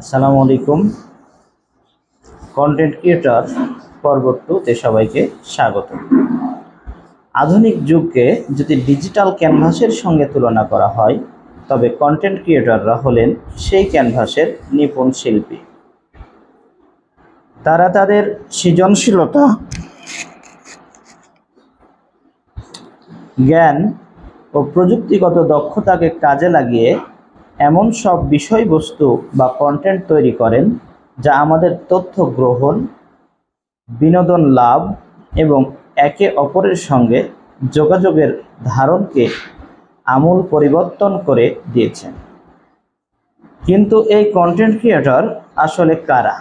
আসসালামু আলাইকুম। Content creator পর্ব 2-তে সবাইকে স্বাগত। আধুনিক যুগকে যদি ডিজিটাল ক্যানভাসের সঙ্গে তুলনা করা হয়, তবে কন্টেন্ট ক্রিয়েটররা হলেন সেই ক্যানভাসের নিপুণ শিল্পী। তারা তাদের সৃজনশীলতা, জ্ঞান ও প্রযুক্তিগত দক্ষতাকে কাজে লাগিয়ে এমন সব বিষয়বস্তু বা কন্টেন্ট তৈরি করেন যা আমাদের তথ্য গ্রহণ, বিনোদন লাভ এবং একে অপরের সঙ্গে যোগাযোগের ধারণকে আমূল পরিবর্তন করে দিয়েছেন। কিন্তু এই কন্টেন্ট ক্রিয়েটর আসলে কারা?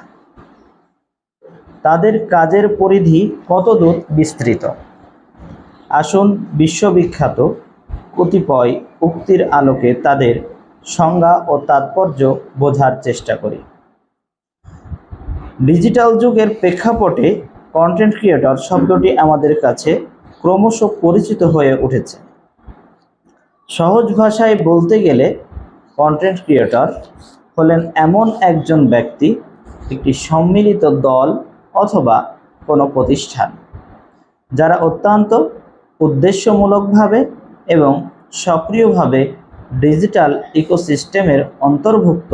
তাদের কাজের পরিধি কতদূর বিস্তৃত? আসুন বিশ্ববিখ্যাত কতিপয় উক্তির আলোকে তাদের সংজ্ঞা ও তাৎপর্য বোঝার চেষ্টা করি। ডিজিটাল যুগের প্রেক্ষাপটে কন্টেন্ট ক্রিয়েটর শব্দটি আমাদের কাছে ক্রমশ পরিচিত হয়ে উঠেছে। সহজ ভাষায় বলতে গেলে কন্টেন্ট ক্রিয়েটর হলেন এমন একজন ব্যক্তি, একটি সম্মিলিত দল অথবা কোনো প্রতিষ্ঠান, যারা অত্যন্ত উদ্দেশ্যমূলকভাবে এবং সক্রিয়ভাবে ডিজিটাল ইকোসিস্টেমের অন্তর্ভুক্ত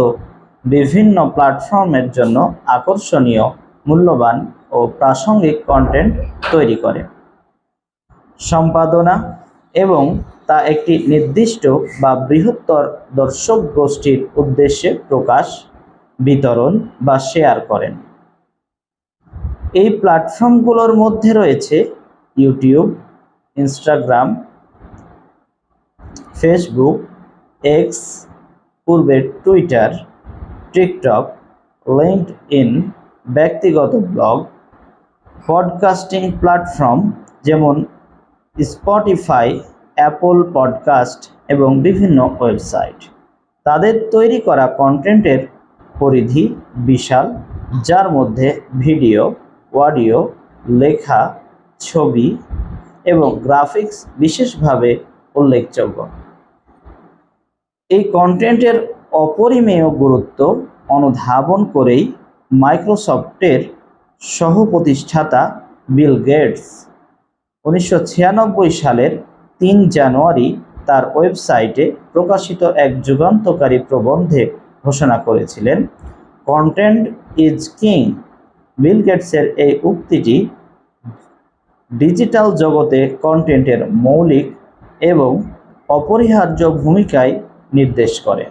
বিভিন্ন প্ল্যাটফর্মের জন্য আকর্ষণীয়, মূল্যবান ও প্রাসঙ্গিক কন্টেন্ট তৈরি করে, সম্পাদনা এবং তা একটি নির্দিষ্ট বা বৃহত্তর দর্শক গোষ্ঠীর উদ্দেশ্যে প্রকাশ, বিতরণ বা শেয়ার করেন। এই প্ল্যাটফর্মগুলোর মধ্যে রয়েছে ইউটিউব, ইনস্টাগ্রাম, ফেসবুক, এক্স, পূর্বে টুইটার, টিকটক, লিঙ্কডইন, ব্যক্তিগত ব্লগ, পডকাস্টিং প্ল্যাটফর্ম যেমন স্পটিফাই, অ্যাপল পডকাস্ট এবং বিভিন্ন ওয়েবসাইট। তাদের তৈরি করা কন্টেন্টের পরিধি বিশাল, যার মধ্যে ভিডিও, অডিও, লেখা, ছবি এবং গ্রাফিক্স বিশেষভাবে উল্লেখযোগ্য। এই কন্টেন্টের অপরিমেয় গুরুত্ব অনুধাবন করেই মাইক্রোসফটের সহ-প্রতিষ্ঠাতা বিল গেটস 1996 সালের 3 জানুয়ারি তার ওয়েবসাইটে প্রকাশিত এক যুগান্তকারী প্রবন্ধে ঘোষণা করেছিলেন, কন্টেন্ট ইজ কিং। বিল গেটসের এই উক্তিটি ডিজিটাল জগতে কন্টেন্টের মৌলিক এবং অপরিহার্য ভূমিকায় নির্দেশ করে।